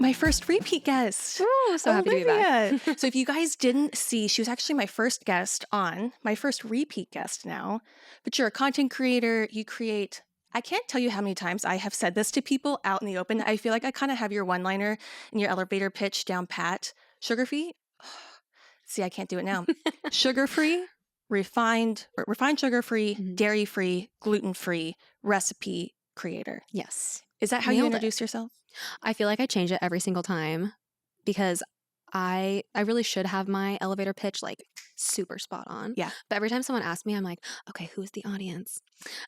My first repeat guest. Ooh, so happy to be back. So if you guys didn't see, she was actually my first guest on, my first repeat guest now. But you're a content creator. You create, I can't tell you how many times I have said this to people out in the open. I feel like I kind of have your one-liner and your elevator pitch down pat. Sugar-free? See, I can't do it now. Sugar-free, refined sugar-free, dairy-free, gluten-free recipe creator. Yes. Is that how you introduce yourself? I feel like I change it every single time because I really should have my elevator pitch like super spot on. Yeah. But every time someone asks me, I'm like, okay, who's the audience?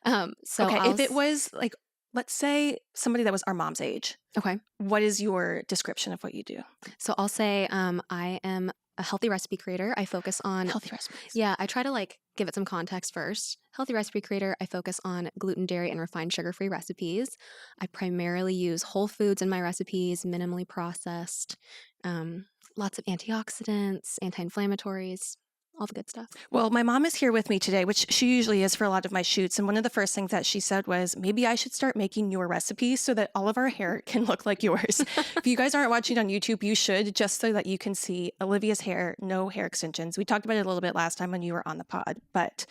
If it was like, let's say somebody that was our mom's age. Okay. What is your description of what you do? So I'll say I am a healthy recipe creator. I focus on healthy recipes. Yeah, I try to like give it some context first. Healthy recipe creator, I focus on gluten, dairy, and refined sugar-free recipes. I primarily use whole foods in my recipes, minimally processed, lots of antioxidants, anti-inflammatories, all the good stuff. Well, my mom is here with me today, which she usually is for a lot of my shoots. And one of the first things that she said was, maybe I should start making your recipes so that all of our hair can look like yours. If you guys aren't watching on YouTube, you should, just so that you can see Olivia's hair, no hair extensions. We talked about it a little bit last time when you were on the pod, but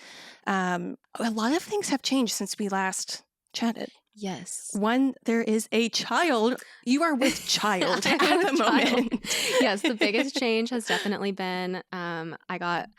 a lot of things have changed since we last chatted. Yes. One, there is a child. You are with child at the moment. Yes, the biggest change has definitely been I got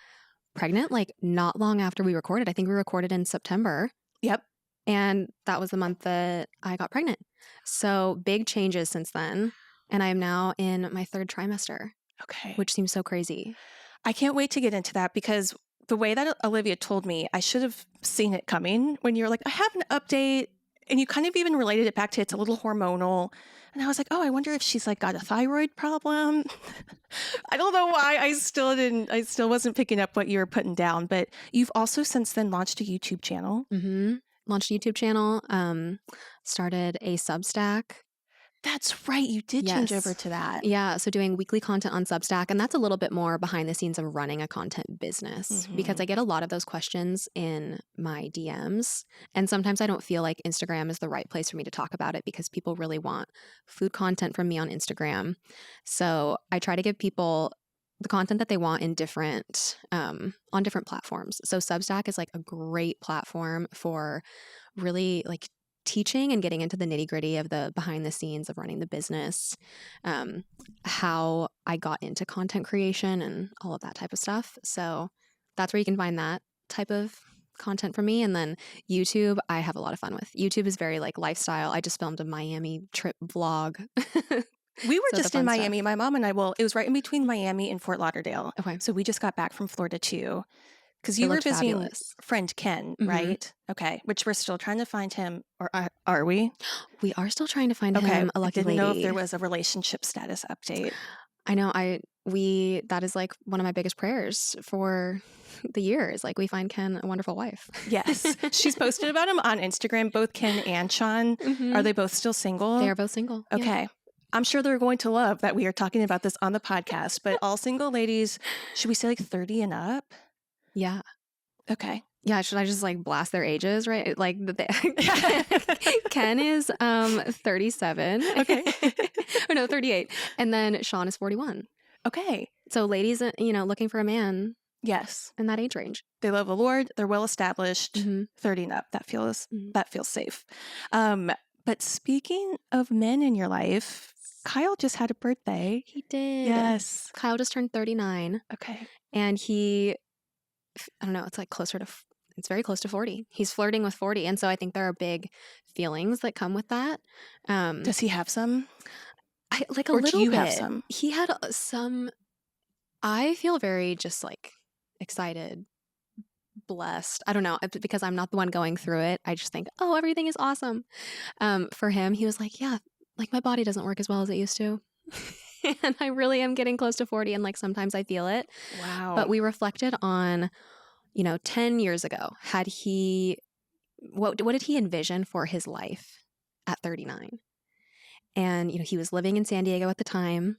pregnant like not long after we recorded. I think we recorded in September. Yep. And that was the month that I got pregnant. So big changes since then. And I am now in my third trimester. Okay. Which seems so crazy. I can't wait to get into that because the way that Olivia told me, I should have seen it coming when you were like, I have an update. And you kind of even related it back to it's a little hormonal. And I was like, oh, I wonder if she's like got a thyroid problem. I don't know why I still wasn't picking up what you were putting down. But you've also since then launched a YouTube channel. Mm-hmm. Launched a YouTube channel, started a Substack. That's right. You did change over to that. Yeah. So doing weekly content on Substack. And that's a little bit more behind the scenes of running a content business because I get a lot of those questions in my DMs. And sometimes I don't feel like Instagram is the right place for me to talk about it because people really want food content from me on Instagram. So I try to give people the content that they want in different, on different platforms. So Substack is like a great platform for really like teaching and getting into the nitty-gritty of the behind the scenes of running the business, how I got into content creation and all of that type of stuff. So that's where you can find that type of content from me. And then YouTube, I have a lot of fun with. YouTube is very like lifestyle. I just filmed a Miami trip vlog. We were just in Miami. Stuff. My mom and I, it was right in between Miami and Fort Lauderdale. Okay. So we just got back from Florida too. Because you were visiting friend Ken, right? Okay. Which we're still trying to find him. Or are we? We are still trying to find him a lucky lady. I didn't know if there was a relationship status update. I know. That is like one of my biggest prayers for the year is like we find Ken a wonderful wife. Yes. She's posted about him on Instagram, both Ken and Sean. Are they both still single? They are both single. Okay. Yeah. I'm sure they're going to love that we are talking about this on the podcast, but all single ladies, should we say like 30 and up? Yeah. Okay. Yeah. Should I just like blast their ages, right? Like Ken is 37. Okay. Or no, 38. And then Sean is 41. Okay. So ladies, looking for a man. Yes. In that age range. They love the Lord. They're well established. 30 and up. That feels safe. But speaking of men in your life, Kyle just had a birthday. He did. Yes. Kyle just turned 39. Okay. And I don't know, it's like it's very close to 40. He's flirting with 40. And so I think there are big feelings that come with that. Does he have some? A or little do you bit. Have some? He had some, I feel very just like excited, blessed. I don't know, because I'm not the one going through it. I just think, oh, everything is awesome. For him, he was like, yeah, like my body doesn't work as well as it used to. And I really am getting close to 40 and like sometimes I feel it. Wow. But we reflected on, 10 years ago, what did he envision for his life at 39? And, he was living in San Diego at the time.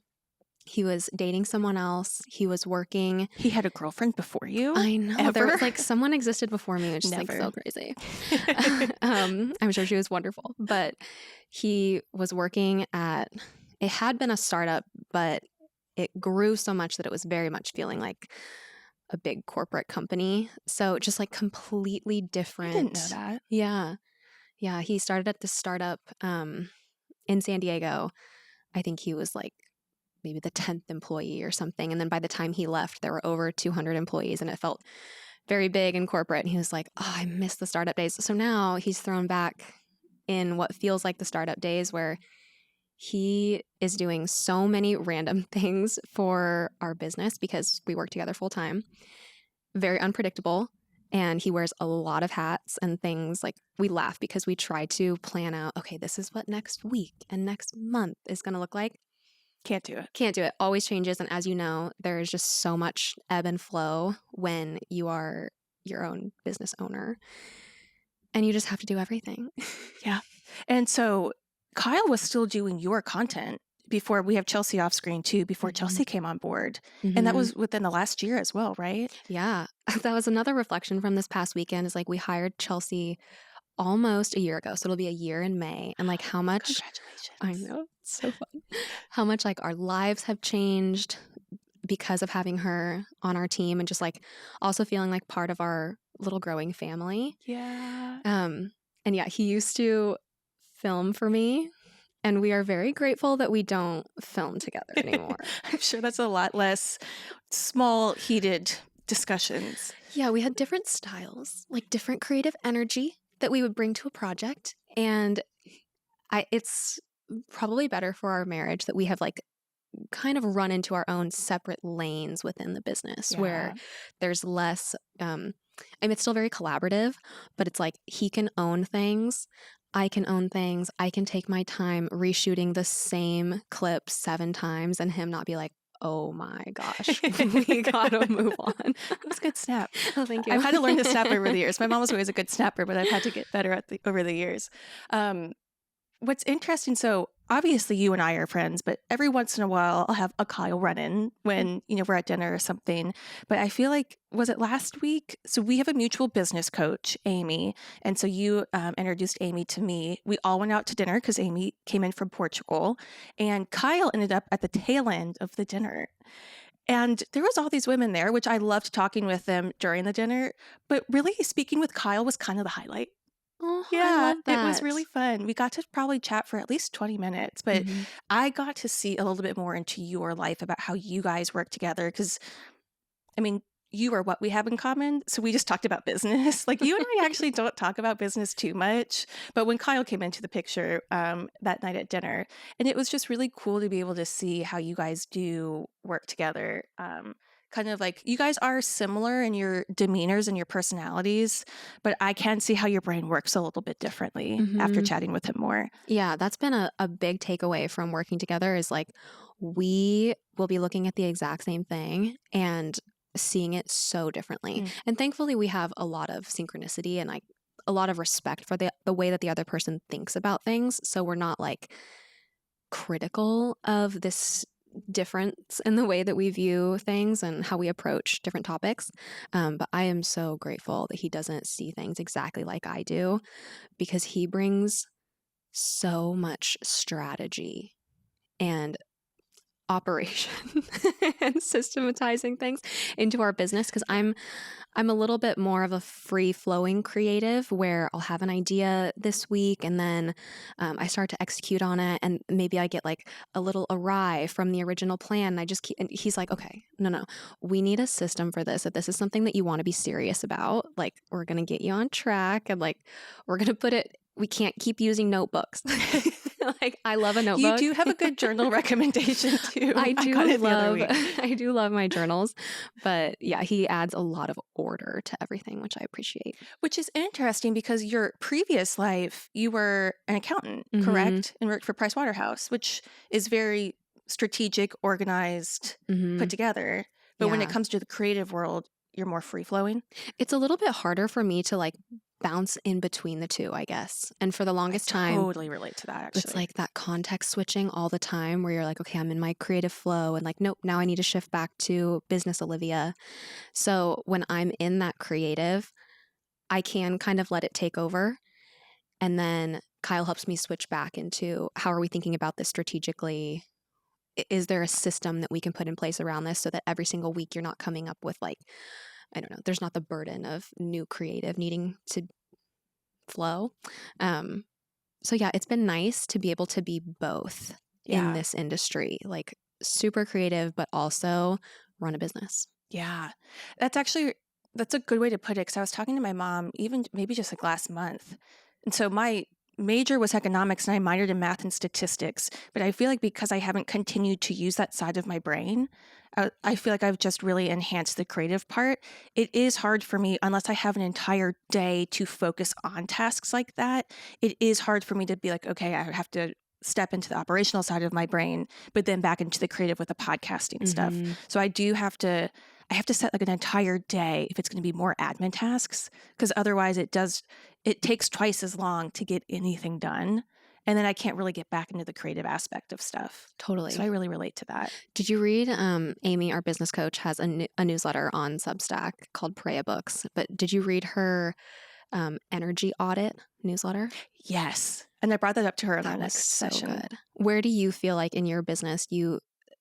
He was dating someone else. He was working. He had a girlfriend before you? I know. Ever? There was like someone existed before me, which is like so crazy. I'm sure she was wonderful. But he was working at it had been a startup, but it grew so much that it was very much feeling like a big corporate company. So just like completely I didn't know different. that. Yeah. Yeah. He started at this startup in San Diego. I think he was like maybe the 10th employee or something. And then by the time he left, there were over 200 employees and it felt very big and corporate. And he was like, oh, I miss the startup days. So now he's thrown back in what feels like the startup days where he is doing so many random things for our business because we work together full time, very unpredictable. And he wears a lot of hats and things. Like we laugh because we try to plan out, okay, this is what next week and next month is going to look like. Can't do it. Can't do it. Always changes. And as you know, there is just so much ebb and flow when you are your own business owner and you just have to do everything. Yeah. And so Kyle was still doing your content before we have Chelsea off screen too, before Chelsea came on board. And that was within the last year as well, right? Yeah. That was another reflection from this past weekend is like we hired Chelsea almost a year ago. So it'll be a year in May. And like how much Congratulations. I know, it's so fun. How much like our lives have changed because of having her on our team and just like also feeling like part of our little growing family. Yeah. And yeah, he used to film for me. And we are very grateful that we don't film together anymore. I'm sure that's a lot less small, heated discussions. Yeah, we had different styles, like different creative energy that we would bring to a project. And it's probably better for our marriage that we have like kind of run into our own separate lanes within the business where there's less, I mean, it's still very collaborative, but it's like he can own things. I can own things. I can take my time reshooting the same clip 7 times and him not be like, oh my gosh, we gotta move on. That was a good snap. Oh, thank you. I've had to learn to snap over the years. My mom was always a good snapper, but I've had to get better over the years. What's interesting, so obviously you and I are friends, but every once in a while I'll have a Kyle run-in when, we're at dinner or something. But I feel like, was it last week? So we have a mutual business coach, Amy. And so you introduced Amy to me. We all went out to dinner because Amy came in from Portugal. And Kyle ended up at the tail end of the dinner. And there was all these women there, which I loved talking with them during the dinner. But really speaking with Kyle was kind of the highlight. Oh, I Yeah, love that. it was really fun. We got to probably chat for at least 20 minutes, but I got to see a little bit more into your life about how you guys work together. Because, I mean, you are what we have in common. So we just talked about business. Like you and I actually don't talk about business too much. But when Kyle came into the picture that night at dinner, and it was just really cool to be able to see how you guys do work together. Kind of like you guys are similar in your demeanors and your personalities, but I can see how your brain works a little bit differently after chatting with him more. Yeah, that's been a big takeaway from working together is like we will be looking at the exact same thing and seeing it so differently. And thankfully we have a lot of synchronicity and like a lot of respect for the way that the other person thinks about things. So we're not like critical of this difference in the way that we view things and how we approach different topics. But I am so grateful that he doesn't see things exactly like I do because he brings so much strategy and operation and systematizing things into our business because I'm a little bit more of a free-flowing creative where I'll have an idea this week and then I start to execute on it and maybe I get like a little awry from the original plan and I just keep and he's like, okay, no, we need a system for this. If this is something that you want to be serious about, like we're gonna get you on track and like we're gonna put it, we can't keep using notebooks. Like I love a notebook. You do have a good journal recommendation too. I I do love my journals, but yeah, he adds a lot of order to everything, which I appreciate. Which is interesting because your previous life, you were an accountant, correct? And worked for Pricewaterhouse, which is very strategic, organized, put together. But when it comes to the creative world, you're more free flowing. It's a little bit harder for me to like bounce in between the two, I guess. And for the longest time, totally relate to that, actually. It's like that context switching all the time where you're like, okay, I'm in my creative flow and like, nope, now I need to shift back to business Olivia. So when I'm in that creative, I can kind of let it take over. And then Kyle helps me switch back into how are we thinking about this strategically? Is there a system that we can put in place around this so that every single week you're not coming up with like, I don't know, there's not the burden of new creative needing to flow. So yeah, it's been nice to be able to be both in Yeah. this industry, like super creative, but also run a business. Yeah. That's a good way to put it, because I was talking to my mom even maybe just like last month. And so my major was economics and I minored in math and statistics, but I feel like because I haven't continued to use that side of my brain, I feel like I've just really enhanced the creative part. It is hard for me unless I have an entire day to focus on tasks like that. It is hard for me to be like, okay, I have to step into the operational side of my brain, but then back into the creative with the podcasting stuff. So I have to set like an entire day if it's going to be more admin tasks, because otherwise it takes twice as long to get anything done. And then I can't really get back into the creative aspect of stuff. Totally. So I really relate to that. Did you read Amy, our business coach, has a newsletter on Substack called Preya Books, but did you read her energy audit newsletter? Yes. And I brought that up to her in our That was next so session. good. Where do you feel like in your business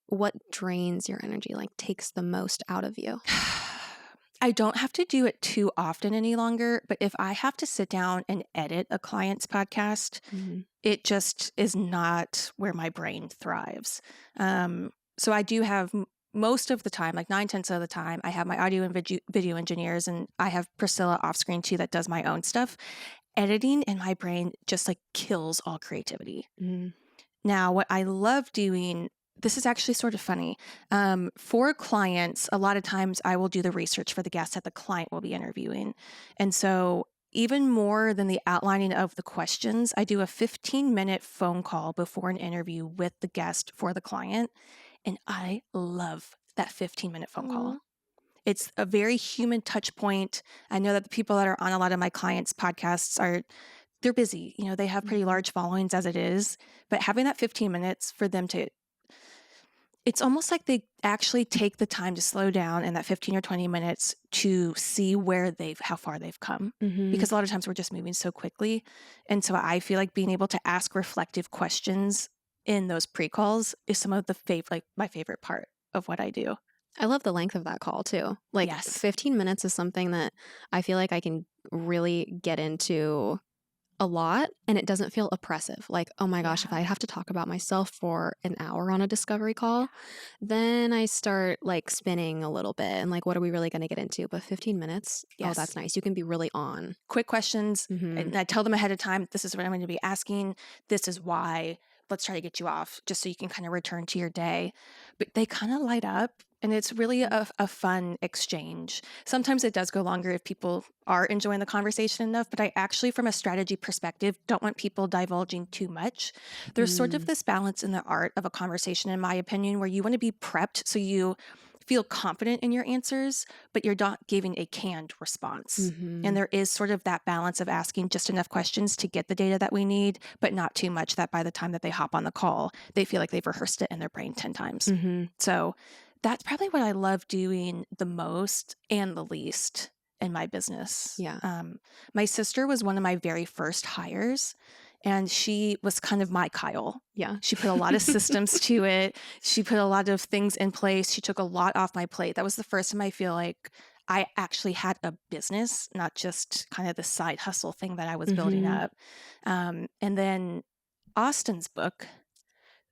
what drains your energy, like takes the most out of you? I don't have to do it too often any longer, but if I have to sit down and edit a client's podcast, it just is not where my brain thrives. So I do have most of the time, like 9/10 of the time, I have my audio and video engineers, and I have Priscilla off screen too that does my own stuff. Editing in my brain just like kills all creativity. Now, what I love doing, this is actually sort of funny. For clients, a lot of times I will do the research for the guest that the client will be interviewing. And so even more than the outlining of the questions, I do a 15-minute phone call before an interview with the guest for the client. And I love that 15-minute phone call. It's a very human touch point. I know that the people that are on a lot of my clients' podcasts they're busy. You know, they have pretty large followings as it is, but having that 15 minutes for them it's almost like they actually take the time to slow down in that 15 or 20 minutes to see how far they've come. Because a lot of times we're just moving so quickly. And so I feel like being able to ask reflective questions in those pre-calls is some of my favorite part of what I do. I love the length of that call too. Like Yes. 15 minutes is something that I feel like I can really get into a lot and it doesn't feel oppressive. Like, oh my gosh, if I have to talk about myself for an hour on a discovery call, then I start like spinning a little bit and like, what are we really going to get into? But 15 minutes, oh, that's nice. You can be really on. Quick questions. And I tell them ahead of time, this is what I'm going to be asking. This is why. Let's try to get you off just so you can kind of return to your day. But they kind of light up. And it's really a fun exchange. Sometimes it does go longer if people are enjoying the conversation enough, but I actually, from a strategy perspective, don't want people divulging too much. There's sort of this balance in the art of a conversation, in my opinion, where you want to be prepped so you feel confident in your answers, but you're not giving a canned response. And there is sort of that balance of asking just enough questions to get the data that we need, but not too much that by the time that they hop on the call, they feel like they've rehearsed it in their brain 10 times. So that's probably what I love doing the most and the least in my business. Yeah. My sister was one of my very first hires, and she was kind of my Kyle. Yeah. She put a lot of systems to it. She put a lot of things in place. She took a lot off my plate. That was the first time I feel like I actually had a business, not just kind of the side hustle thing that I was building up. And then Austin's book.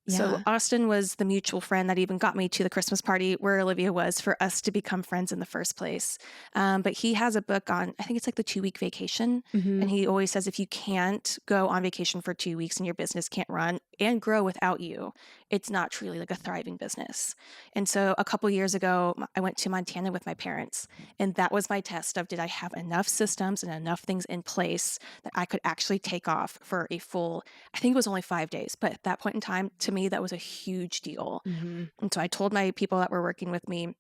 So Austin was the mutual friend that even got me to the Christmas party where Olivia was for us to become friends in the first place. But he has a book on, I think it's like the 2-week vacation. And he always says, if you can't go on vacation for 2 weeks and your business can't run and grow without you, it's not truly like a thriving business. And so a couple years ago, I went to Montana with my parents, and that was my test of, did I have enough systems and enough things in place that I could actually take off for a full, I think it was only 5 days, but at that point in time, to me, that was a huge deal. And so I told my people that were working with me,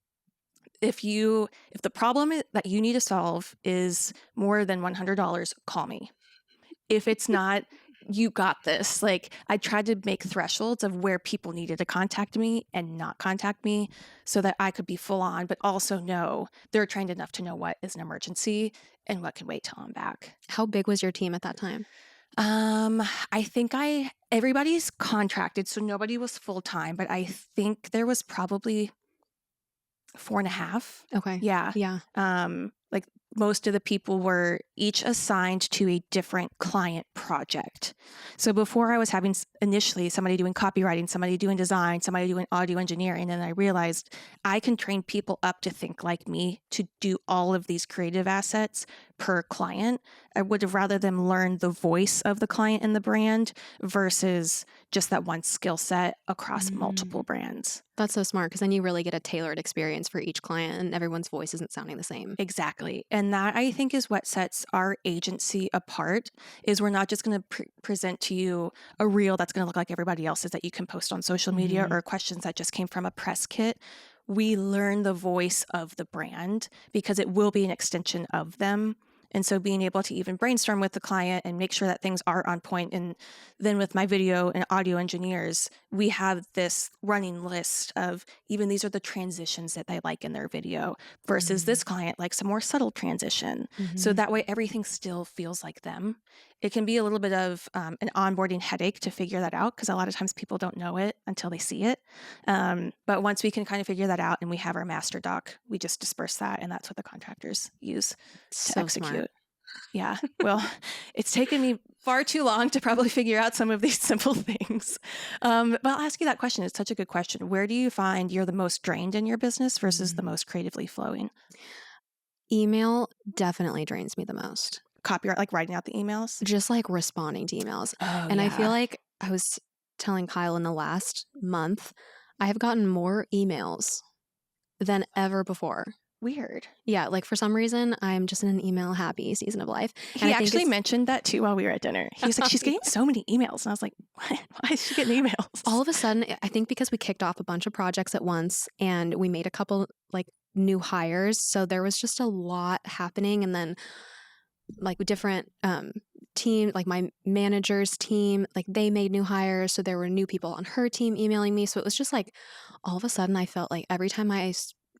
if the problem that you need to solve is more than $100, call me. If it's not, you got this. Like, I tried to make thresholds of where people needed to contact me and not contact me so that I could be full on, but also know they're trained enough to know what is an emergency and what can wait till I'm back. How big was your team at that time? I think everybody's contracted, so nobody was full time, but I think there was probably 4.5. Okay. Yeah. Yeah. Like most of the people were each assigned to a different client project. So before I was having initially somebody doing copywriting, somebody doing design, somebody doing audio engineering, and I realized I can train people up to think like me to do all of these creative assets per client. I would have rather them learn the voice of the client and the brand versus just that one skill set across multiple brands. That's so smart, because then you really get a tailored experience for each client and everyone's voice isn't sounding the same. Exactly. And that I think is what sets our agency apart is we're not just going to present to you a reel that's going to look like everybody else's that you can post on social media or questions that just came from a press kit. We learn the voice of the brand because it will be an extension of them. And so being able to even brainstorm with the client and make sure that things are on point. And then with my video and audio engineers, we have this running list of even these are the transitions that they like in their video versus this client likes a more subtle transition. So that way everything still feels like them. It can be a little bit of an onboarding headache to figure that out because a lot of times people don't know it until they see it. But once we can kind of figure that out and we have our master doc, we just disperse that, and that's what the contractors use to execute. Smart. Yeah. Well, it's taken me far too long to probably figure out some of these simple things. But I'll ask you that question. It's such a good question. Where do you find you're the most drained in your business versus the most creatively flowing? Email definitely drains me the most. Copyright, like writing out the emails? Just like responding to emails. Oh, And I feel yeah. like I was telling Kyle in the last month, I have gotten more emails than ever before. Weird. Yeah, like for some reason, I'm just in an email happy season of life. And He I think actually it's- mentioned that too while we were at dinner. He was like, she's getting so many emails. And I was like, what? Why is she getting emails? all of a sudden, I think because we kicked off a bunch of projects at once and we made a couple like new hires. So there was just a lot happening. And then like different team, like my manager's team, like they made new hires. So there were new people on her team emailing me. So it was just like all of a sudden I felt like every time I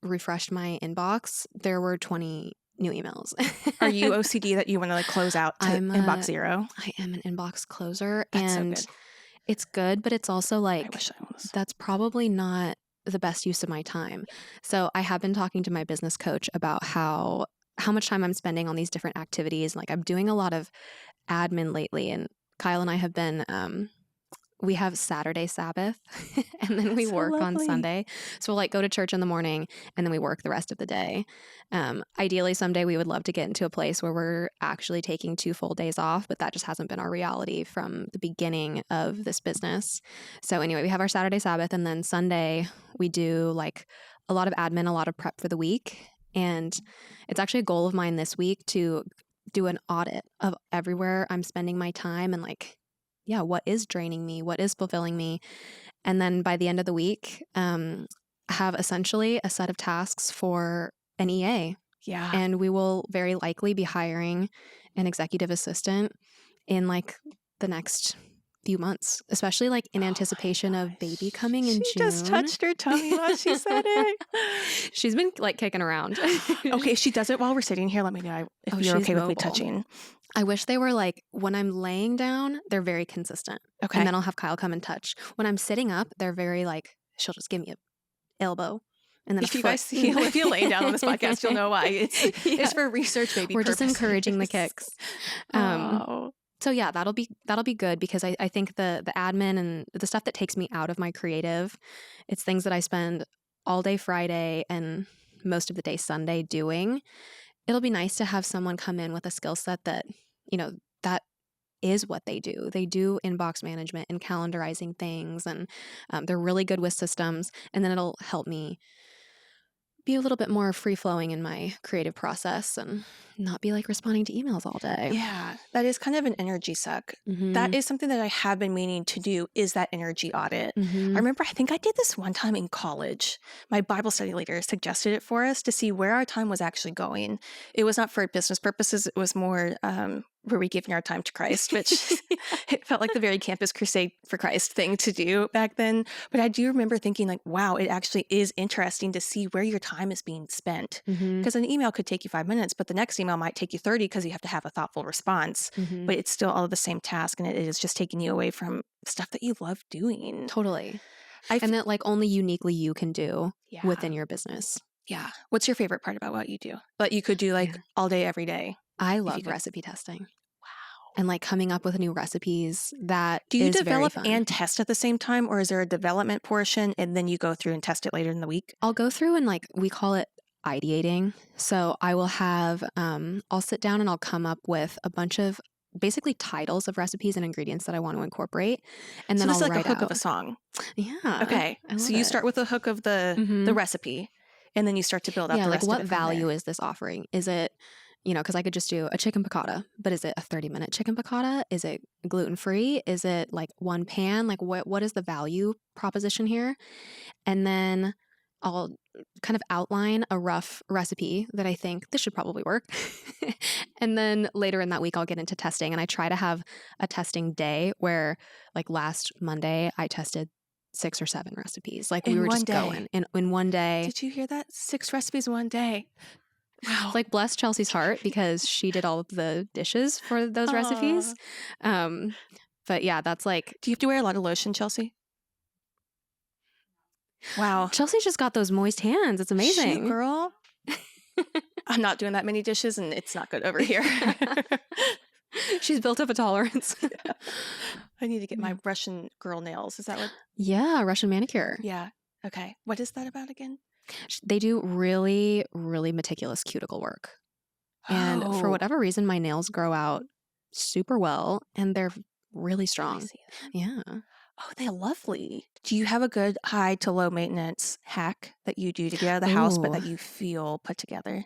refreshed my inbox, there were 20 new emails. Are you OCD that you want to like close out to inbox zero? I am an inbox closer. That's and so good. it's good, but it's also like, I wish I was. that's probably not the best use of my time. So I have been talking to my business coach about how much time I'm spending on these different activities. Like I'm doing a lot of admin lately, and Kyle and I have been we have Saturday Sabbath and then we So work on lovely. Sunday. So we'll like go to church in the morning and then we work the rest of the day. Ideally, someday we would love to get into a place where we're actually taking 2 full days off, but that just hasn't been our reality from the beginning of this business. So anyway, we have our Saturday Sabbath, and then Sunday we do like a lot of admin, a lot of prep for the week. And it's actually a goal of mine this week to do an audit of everywhere I'm spending my time and like, yeah, what is draining me? What is fulfilling me? And then by the end of the week, have essentially a set of tasks for an EA. Yeah. And we will very likely be hiring an executive assistant in like the next few months, especially like in anticipation of baby coming in June. She just touched her tummy while she said it. She's been like kicking around. Okay, if she does it while we're sitting here, let me know if you're she's okay with me mobile. touching. I wish they were like, when I'm laying down, they're very consistent. Okay. And then I'll have Kyle come and touch. When I'm sitting up, they're very like, she'll just give me an elbow. And then if you guys see Olivia laying down on this podcast, you'll know why. It's for research, baby. We're just encouraging the kicks. Oh. So yeah, that'll be good, because I think the admin and the stuff that takes me out of my creative, it's things that I spend all day Friday and most of the day Sunday doing. It'll be nice to have someone come in with a skill set that, you know, that is what they do. They do inbox management and calendarizing things, and they're really good with systems. And then it'll help me be a little bit more free-flowing in my creative process and not be like responding to emails all day. Yeah, that is kind of an energy suck. That is something that I have been meaning to do, is that energy audit. I remember, I think I did this one time in college. My Bible study leader suggested it for us to see where our time was actually going. It was not for business purposes. It was more were we giving our time to Christ, which it felt like the very Campus Crusade for Christ thing to do back then. But I do remember thinking like, wow, it actually is interesting to see where your time is being spent. Mm-hmm. Because an email could take you 5 minutes, but the next email might take you 30 because you have to have a thoughtful response. Mm-hmm. But it's still all the same task, and it is just taking you away from stuff that you love doing. Totally. And that like only uniquely you can do within your business. Yeah. What's your favorite part about what you do? But you could do like all day, every day. I love recipe testing. Wow. And like coming up with new recipes. That do you is develop very fun. And test at the same time, or is there a development portion and then you go through and test it later in the week? I'll go through and like we call it ideating. So I will have I'll sit down and I'll come up with a bunch of basically titles of recipes and ingredients that I want to incorporate, and then so this I'll is like write a hook out of a song. Yeah. Okay. So you start with the hook of the recipe, and then you start to build out the rest like of it. What value is this offering? Is it, because I could just do a chicken piccata, but is it a 30-minute chicken piccata? Is it gluten-free? Is it like one pan? Like what is the value proposition here? And then I'll kind of outline a rough recipe that I think this should probably work. And then later in that week, I'll get into testing. And I try to have a testing day where like last Monday, I tested 6 or 7 recipes. Like we were just going in one day. Did you hear that? 6 recipes in one day. Wow. Like bless Chelsea's heart because she did all of the dishes for those recipes. But yeah, that's like. Do you have to wear a lot of lotion, Chelsea? Wow. Chelsea's just got those moist hands. It's amazing. Shoot, girl. I'm not doing that many dishes and it's not good over here. She's built up a tolerance. Yeah. I need to get my Russian girl nails. Is that what? Yeah, Russian manicure. Yeah. Okay. What is that about again? They do really, really meticulous cuticle work. And for whatever reason, my nails grow out super well and they're really strong. Yeah. Oh, they're lovely. Do you have a good high to low maintenance hack that you do to get out of the house, but that you feel put together?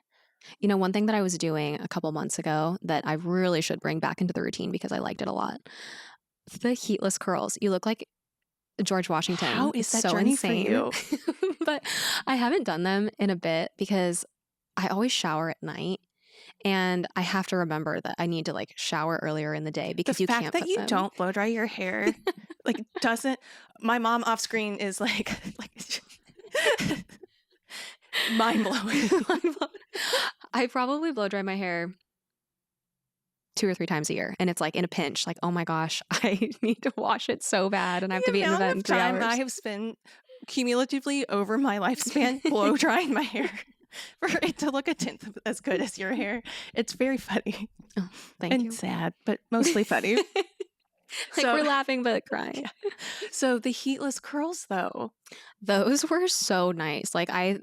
One thing that I was doing a couple months ago that I really should bring back into the routine because I liked it a lot. The heatless curls. You look like George Washington. How is that so journey insane. for you? But I haven't done them in a bit because I always shower at night. And I have to remember that I need to like shower earlier in the day because you can't. The fact that you don't blow dry your hair, like doesn't. My mom off screen is like mind blowing. I probably blow dry my hair 2 or 3 times a year, and it's like in a pinch. Like, oh my gosh, I need to wash it so bad, and I have to be in the bed in 3 hours. I have spent cumulatively over my lifespan blow drying my hair. For it to look a tenth as good as your hair. It's very funny. Oh, thank you. And sad, but mostly funny. We're laughing but crying. Yeah. So the heatless curls, though. Those were so nice. Like I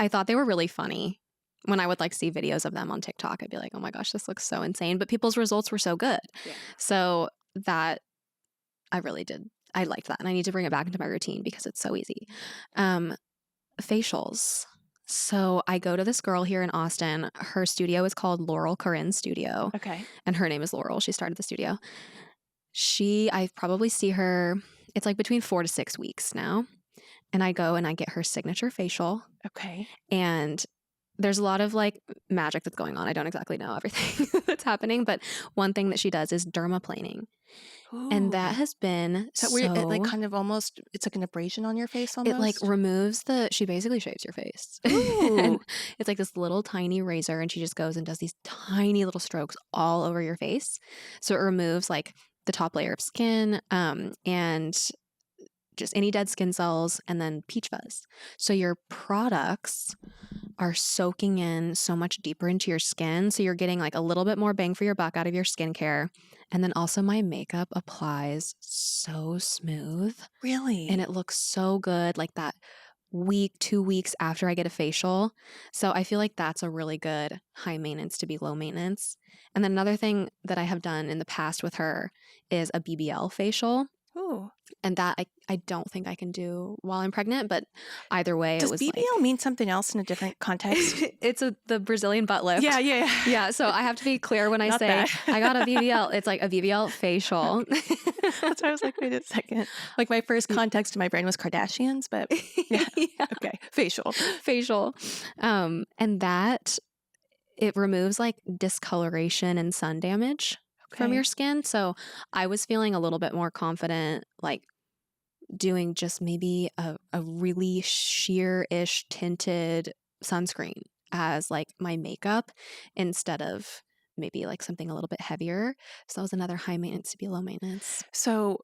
thought they were really funny. When I would like see videos of them on TikTok, I'd be like, oh my gosh, this looks so insane. But people's results were so good. Yeah. So that I really did. I liked that. And I need to bring it back into my routine because it's so easy. Facials. So I go to this girl here in Austin. Her studio is called Laurel Corinne Studio. Okay. And her name is Laurel. She started the studio. I probably see her, it's like between 4 to 6 weeks now. And I go and I get her signature facial. Okay. And there's a lot of like magic that's going on. I don't exactly know everything that's happening, but one thing that she does is dermaplaning. Ooh. And that has been so weird. It like kind of almost, it's like an abrasion on your face almost. It like removes she basically shaves your face. And it's like this little tiny razor and she just goes and does these tiny little strokes all over your face. So it removes like the top layer of skin and just any dead skin cells and then peach fuzz. So your products are soaking in so much deeper into your skin. So you're getting like a little bit more bang for your buck out of your skincare. And then also my makeup applies so smooth. Really? And it looks so good like that week, 2 weeks after I get a facial. So I feel like that's a really good high maintenance to be low maintenance. And then another thing that I have done in the past with her is a BBL facial. Ooh. And that I don't think I can do while I'm pregnant, but either way, Does it was BBL mean something else in a different context? It's the Brazilian butt lift. Yeah. So I have to be clear when I say I got a BBL. It's like a BBL facial. That's why I was like, wait a second. Like my first context in my brain was Kardashians, but yeah. Okay. Facial. And that it removes like discoloration and sun damage from Okay. your skin. So I was feeling a little bit more confident, like doing just maybe a really sheer-ish tinted sunscreen as like my makeup instead of maybe like something a little bit heavier. So that was another high maintenance to be low maintenance. So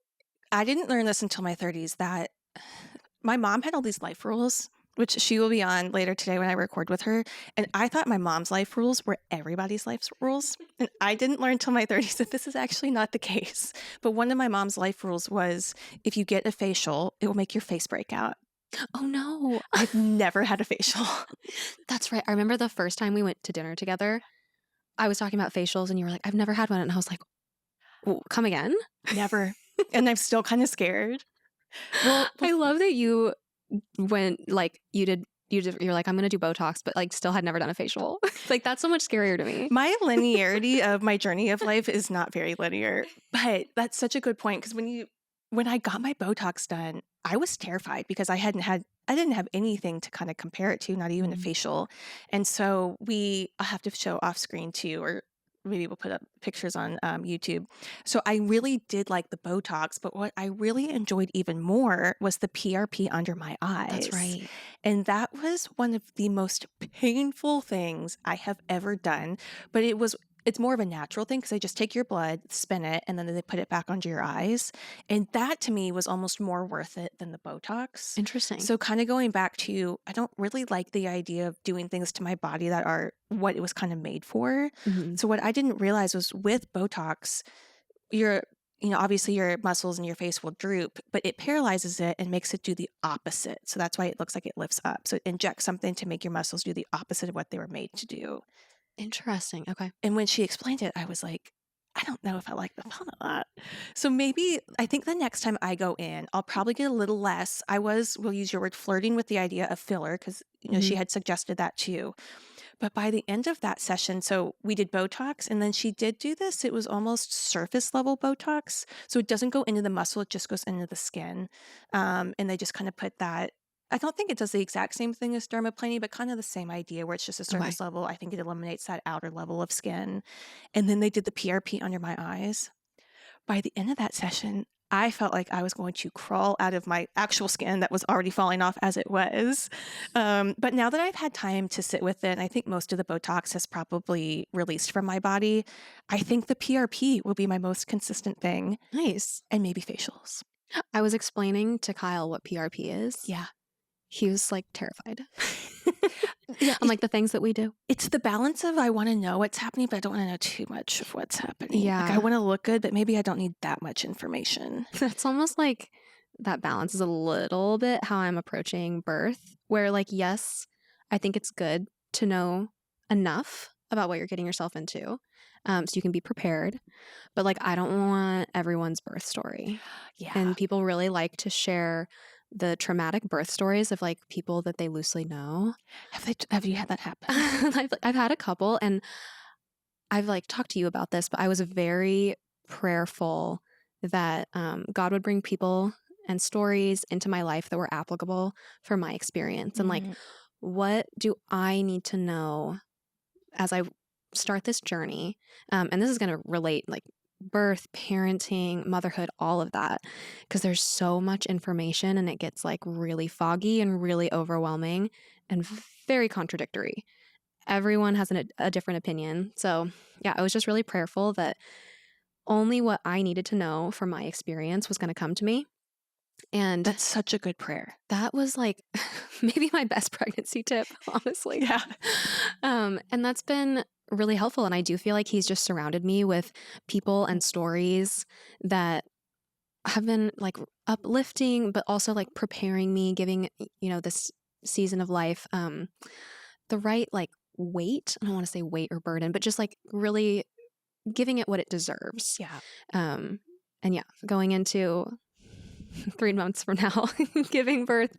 I didn't learn this until my 30s that my mom had all these life rules, which she will be on later today when I record with her. And I thought my mom's life rules were everybody's life rules. And I didn't learn until my 30s that this is actually not the case. But one of my mom's life rules was if you get a facial, it will make your face break out. Oh no. I've never had a facial. That's right. I remember the first time we went to dinner together, I was talking about facials and you were like, I've never had one. And I was like, "Oh, come again?" Never. And I'm still kind of scared. Well, I love that you went like you're like, I'm gonna do Botox, but like still had never done a facial. Like that's so much scarier to me. my linearity of my journey of life is not very linear, but that's such a good point because when I got my Botox done, I was terrified because I didn't have anything to kind of compare it to, not even a facial. And so I'll have to show off screen too, or maybe we'll put up pictures on YouTube. So I really did like the Botox, but what I really enjoyed even more was the PRP under my eyes. That's right. And that was one of the most painful things I have ever done. But it's more of a natural thing because they just take your blood, spin it, and then they put it back onto your eyes. And that to me was almost more worth it than the Botox. Interesting. So kind of going back to, I don't really like the idea of doing things to my body that are what it was kind of made for. Mhm. So what I didn't realize was with Botox, obviously your muscles in your face will droop, but it paralyzes it and makes it do the opposite. So that's why it looks like it lifts up. So it injects something to make your muscles do the opposite of what they were made to do. Interesting. Okay. And when she explained it, I was like, I don't know if I like the thought of that. So I think the next time I go in, I'll probably get a little less. We'll use your word, flirting with the idea of filler because, she had suggested that too. But by the end of that session, so we did Botox and then she did do this. It was almost surface level Botox. So it doesn't go into the muscle, it just goes into the skin. And they just kind of put that. I don't think it does the exact same thing as dermaplaning, but kind of the same idea where it's just a surface level. I think it eliminates that outer level of skin. And then they did the PRP under my eyes. By the end of that session, I felt like I was going to crawl out of my actual skin that was already falling off as it was. But now that I've had time to sit with it, and I think most of the Botox has probably released from my body, I think the PRP will be my most consistent thing. Nice. And maybe facials. I was explaining to Kyle what PRP is. Yeah. He was like terrified. Yeah, I'm like the things that we do. It's the balance of I want to know what's happening, but I don't want to know too much of what's happening. Yeah. Like I want to look good, but maybe I don't need that much information. That's almost like that balance is a little bit how I'm approaching birth, where like, yes, I think it's good to know enough about what you're getting yourself into. So you can be prepared, but like, I don't want everyone's birth story. Yeah. And people really like to share the traumatic birth stories of like people that they loosely know. Have you had that happen? I've had a couple, and I've like talked to you about this, but I was very prayerful that God would bring people and stories into my life that were applicable for my experience. And like, what do I need to know as I start this journey? And this is going to relate like birth, parenting, motherhood, all of that, because there's so much information and it gets like really foggy and really overwhelming and very contradictory. Everyone has a different opinion. So yeah, I was just really prayerful that only what I needed to know from my experience was going to come to me. And that's such a good prayer. That was like maybe my best pregnancy tip, honestly. Yeah. And that's been really helpful. And I do feel like he's just surrounded me with people and stories that have been like uplifting, but also like preparing me, giving, this season of life, the right like weight. I don't want to say weight or burden, but just like really giving it what it deserves. Yeah. And yeah, going into 3 months from now, giving birth,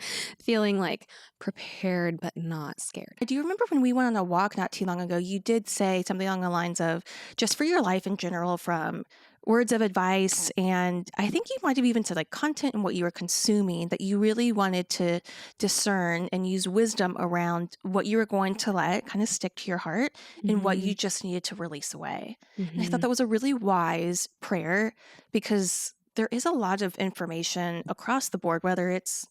feeling like prepared but not scared. Do you remember when we went on a walk not too long ago, you did say something along the lines of just for your life in general, from words of advice, and I think you might have even said like content and what you were consuming, that you really wanted to discern and use wisdom around what you were going to let kind of stick to your heart and what you Mhm. just needed to release away. And I thought Mhm. that was a really wise prayer, because there is a lot of information across the board, whether it's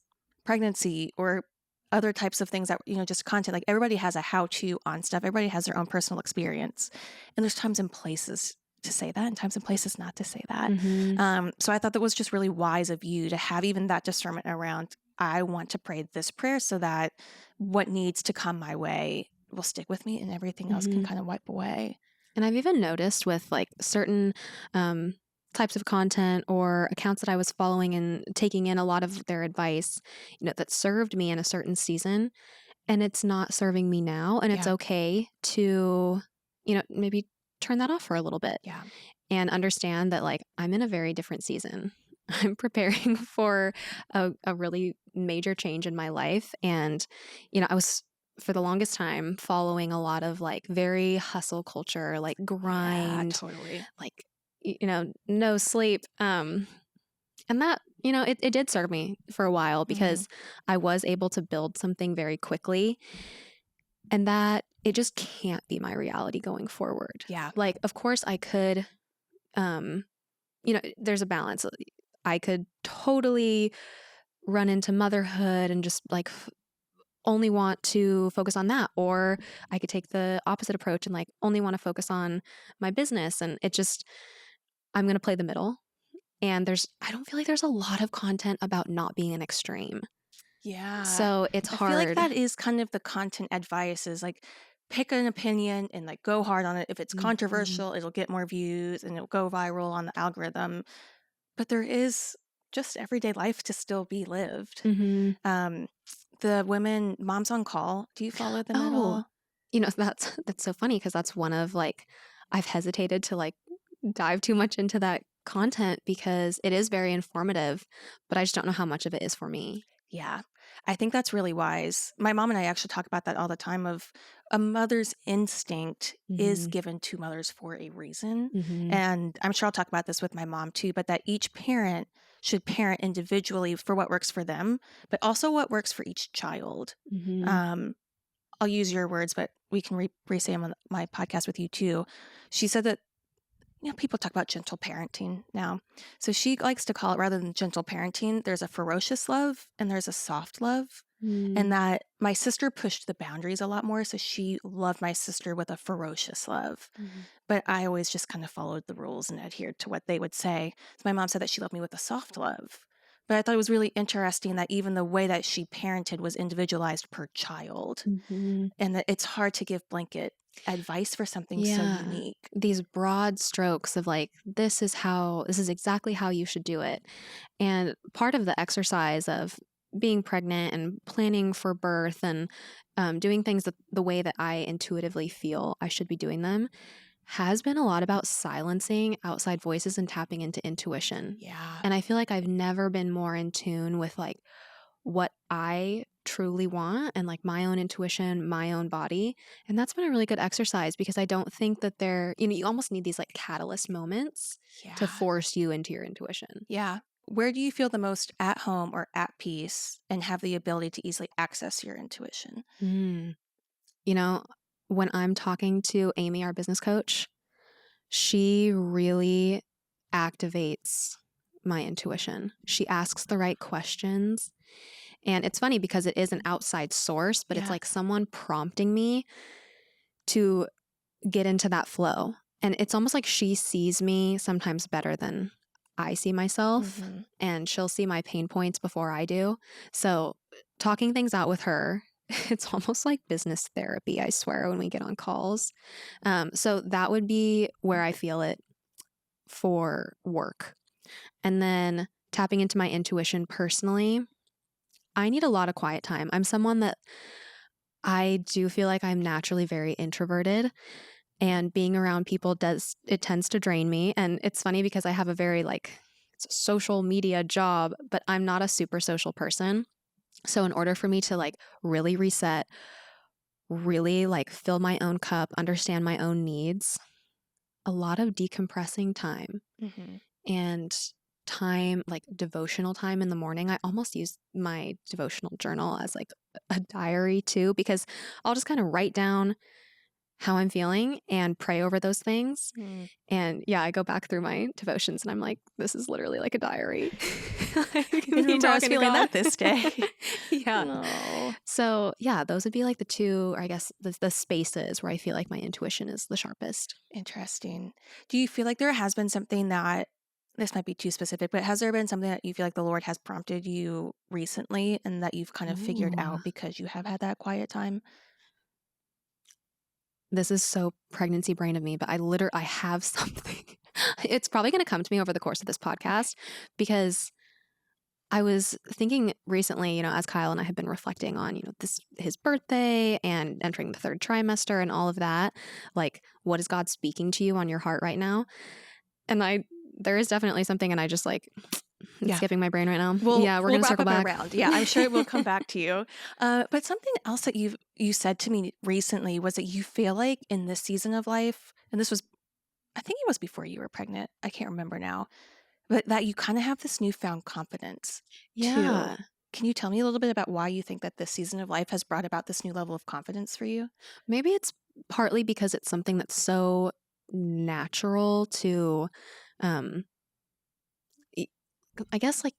pregnancy or other types of things that, just content. Like everybody has a how to on stuff, everybody has their own personal experience. And there's times and places to say that and times and places not to say that. Mhm. So I thought that was just really wise of you to have even that discernment around, I want to pray this prayer so that what needs to come my way will stick with me and everything else can Mhm. kind of wipe away. And I've even noticed with like certain um, types of content or accounts that I was following and taking in a lot of their advice, that served me in a certain season, and it's not serving me now. And it's Yeah. okay to, maybe turn that off for a little bit Yeah. and understand that like I'm in a very different season. I'm preparing for a really major change in my life. And, I was for the longest time following a lot of like very hustle culture, like Yeah, grind, totally. like, no sleep. And that, it did serve me for a while Hmm. because I was able to build something very quickly, and that it just can't be my reality going forward. Yeah. Like, of course I could, um, there's a balance. I could totally run into motherhood and just like only want to focus on that. Or I could take the opposite approach and like only want to focus on my business. And it just, I'm going to play the middle. And I don't feel like there's a lot of content about not being an extreme. Yeah. So it's I feel like hard. that is kind of the content advice, is like pick an opinion and like go hard on it. If it's Mhm. controversial, it'll get more views and it'll go viral on the algorithm. But there is just everyday life to still be lived. Mhm. Um, the women, Moms on Call, do you follow them at Oh, all? that's so funny because that's one of like, I've hesitated to like dive too much into that content because it is very informative, but I just don't know how much of it is for me. Yeah, I think that's really wise. My mom and I actually talk about that all the time, of a mother's instinct is Mhm. given to mothers for a reason. Mhm. And I'm sure I'll talk about this with my mom too, but that each parent should parent individually for what works for them, but also what works for each child. Mhm. Um, I'll use your words, but we can re-say them on my podcast with you too. She said that, people talk about gentle parenting now. So she likes to call it, rather than gentle parenting, there's a ferocious love and there's a soft love. And Mm. that my sister pushed the boundaries a lot more. So she loved my sister with a ferocious love. Mhm. But I always just kind of followed the rules and adhered to what they would say. So my mom said that she loved me with a soft love. But I thought it was really interesting that even the way that she parented was individualized per child, Mhm. and that it's hard to give blanket advice for something so Yeah. unique. These broad strokes of like, this is exactly how you should do it. And part of the exercise of being pregnant and planning for birth and doing things the way that I intuitively feel I should be doing them has been a lot about silencing outside voices and tapping into intuition. Yeah. And I feel like I've never been more in tune with like what I truly want and like my own intuition, my own body. And that's been a really good exercise because I don't think that you almost need these like catalyst moments to Yeah. force you into your intuition. Yeah. Where do you feel the most at home or at peace and have the ability to easily access your intuition? Mm. You know, when I'm talking to Amy, our business coach, she really activates my intuition. She asks the right questions. And it's funny because it is an outside source, but it's Yeah. like someone prompting me to get into that flow. And it's almost like she sees me sometimes better than I see myself, Hmm. and she'll see my pain points before I do. So, talking things out with her, it's almost like business therapy, I swear, when we get on calls. So, that would be where I feel it for work. And then tapping into my intuition personally, I need a lot of quiet time. I'm someone that I do feel like I'm naturally very introverted, and being around people tends to drain me. And it's funny because I have a very like it's a social media job, but I'm not a super social person. So in order for me to like really reset, really like fill my own cup, understand my own needs, a lot of decompressing time. Mhm. and time, like devotional time in the morning. I almost use my devotional journal as like a diary too, because I'll just kind of write down how I'm feeling and pray over those things. Mm. And yeah, I go back through my devotions and I'm like, this is literally like a diary. Like And me remember, I was talking to feeling God. that this day. Yeah. Oh, So yeah, those would be like the two, or I guess the spaces where I feel like my intuition is the sharpest. interesting. Do you feel like there has been something that, this might be too specific, but has there been something that you feel like the Lord has prompted you recently and that you've kind of figured Ooh. out because you have had that quiet time? This is so pregnancy brain of me, but I have something. It's probably going to come to me over the course of this Okay. podcast because I was thinking recently, as Kyle and I have been reflecting on, his birthday and entering the third trimester and all of that. Like, what is God speaking to you on your heart right now? And there is definitely something, and I just like, it's Yeah. skipping my brain right now. We'll Yeah, we're we'll going to wrap circle up our back. round. Yeah, I'm sure it will come back to you. But something else that you said to me recently was that you feel like in this season of life, and this was, I think it was before you were pregnant. I can't remember now, but that you kind of have this newfound confidence too. Yeah. Can you tell me a little bit about why you think that this season of life has brought about this new level of confidence for you? Maybe it's partly because it's something that's so natural to, um, e- I guess, like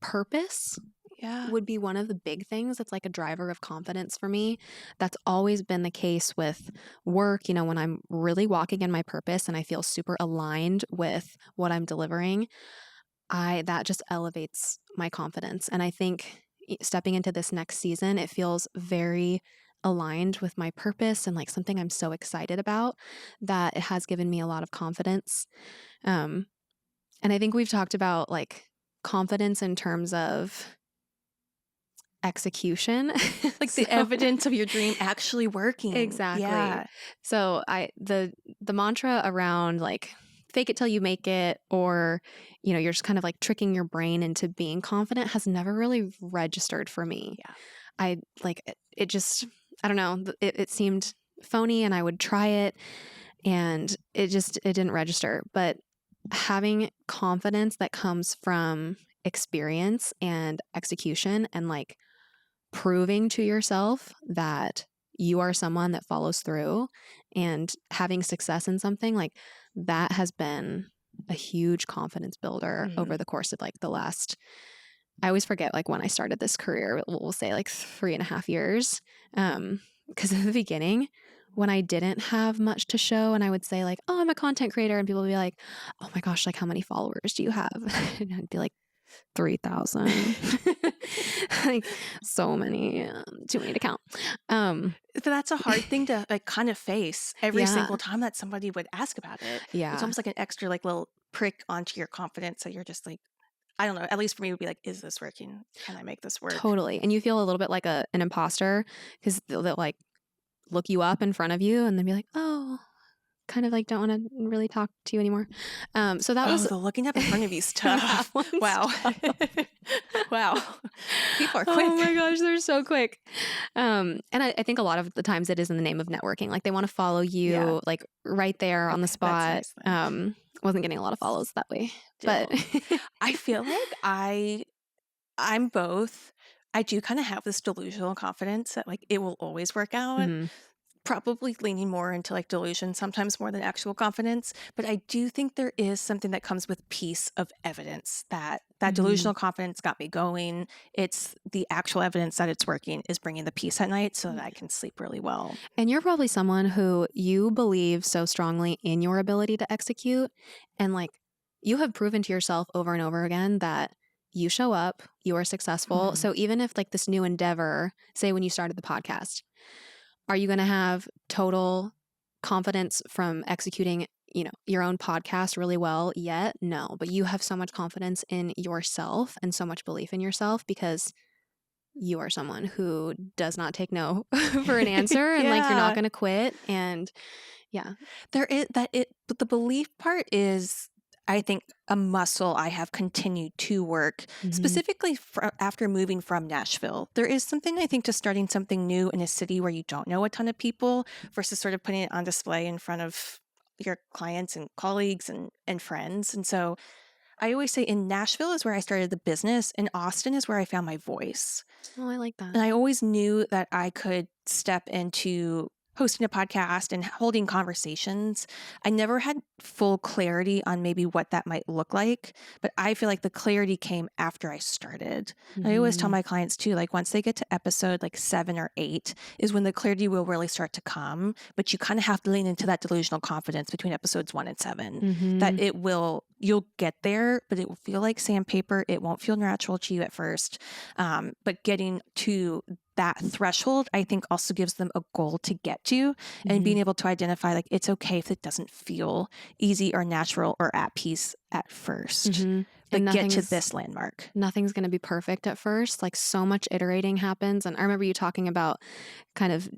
purpose Yeah. would be one of the big things that's like a driver of confidence for me. That's always been the case with work. When I'm really walking in my purpose and I feel super aligned with what I'm delivering, that just elevates my confidence. And I think stepping into this next season, it feels very aligned with my purpose and like something I'm so excited about that it has given me a lot of confidence. Um, and I think we've talked about like confidence in terms of execution. Like the So evidence of your dream actually working. exactly. Yeah. So the mantra around like fake it till you make it, or you're just kind of like tricking your brain into being confident has never really registered for me. Yeah. I like it just, I don't know, it seemed phony and I would try it and it didn't register. But having confidence that comes from experience and execution and like proving to yourself that you are someone that follows through and having success in something, like that has been a huge confidence builder over Mm. the course of like the last, I always forget like when I started this career, we'll say like 3.5 years. Because in the beginning, when I didn't have much to show and I would say like, oh, I'm a content creator, and people would be like, oh my gosh, like how many followers do you have? And I'd be like, 3,000. Like so many, too many to count. But that's a hard thing to like kind of face every Yeah. single time that somebody would ask about it. It's Yeah. almost like an extra like little prick onto your confidence. So you're just like, I don't know, at least for me it would be like, is this working? Can I make this work? Totally. And you feel a little bit like an imposter because they'll like look you up in front of you and then be like, oh, kind of like don't want to really talk to you anymore. So that Oh, was the looking up in front of you that stuff. one's Wow. tough. Wow. People are quick. Oh my gosh, they're so quick. And I think a lot of the times it is in the name of networking. Like they want to follow you Yeah. like right there on the Okay, that's spot. nice then. Wasn't getting a lot of follows that way, but Still. I feel like I'm both. I do kind of have this delusional confidence that like it will always work out. Mhm. Probably leaning more into like delusion, sometimes more than actual confidence. But I do think there is something that comes with piece of evidence that Mhm. delusional confidence got me going. It's the actual evidence that it's working is bringing the peace at night so that I can sleep really well. And you're probably someone who you believe so strongly in your ability to execute. And like you have proven to yourself over and over again that you show up, you are successful. Mhm. So even if like this new endeavor, say when you started the podcast, are you going to have total confidence from executing, your own podcast really well yet? No, but you have so much confidence in yourself and so much belief in yourself because you are someone who does not take no for an answer and like you're not Yeah. going to quit. And yeah. There is that it, but the belief part is, I think, a muscle I have continued to work, Hmm. specifically after moving from Nashville. There is something, I think, to starting something new in a city where you don't know a ton of people versus sort of putting it on display in front of, your clients and colleagues and friends. And so I always say in Nashville is where I started the business, and Austin is where I found my voice. Oh, I like that. And I always knew that I could step into hosting a podcast and holding conversations. I never had full clarity on maybe what that might look like, but I feel like the clarity came after I started. I always tell Mhm. my clients too, like once they get to episode like 7 or 8 is when the clarity will really start to come, but you kind of have to lean into that delusional confidence between episodes 1 and 7 that Mhm. you'll get there, but it will feel like sandpaper. It won't feel natural to you at first. But getting to that threshold, I think also gives them a goal to get to, and being Mhm. able to identify like it's okay if it doesn't feel easy or natural or at peace at first, Mhm. And but get to this landmark. nothing's going to be perfect at first. Like so much iterating happens. And I remember you talking about kind of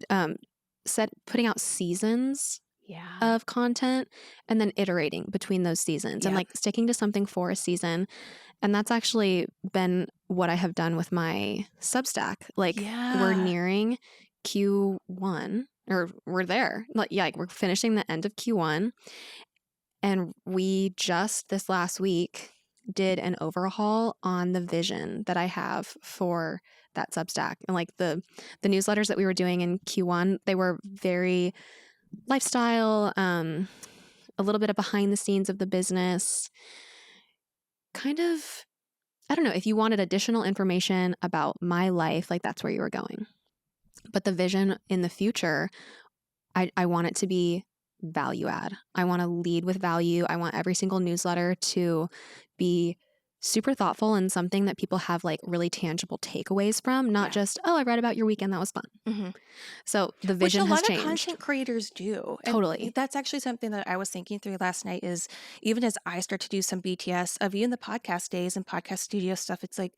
putting out seasons Yeah. of content and then iterating between those seasons and Yep. like sticking to something for a season. And that's actually been what I have done with my Substack. Like we're Yeah. nearing Q1 or we're there. Like we're finishing the end of Q1. And we just this last week did an overhaul on the vision that I have for that Substack. And like the newsletters that we were doing in Q1, they were very lifestyle, a little bit of behind the scenes of the business. Kind of, I don't know, if you wanted additional information about my life, like that's where you were going. But the vision in the future, I want it to be value add. I want to lead with value. I want every single newsletter to be super thoughtful and something that people have like really tangible takeaways from, not Yeah. just, oh, I read about your weekend. That was fun. hmm So the Which a vision has lot of changed. content creators do. And Totally. that's actually something that I was thinking through last night is even as I start to do some BTS of even the podcast days and podcast studio stuff, it's like,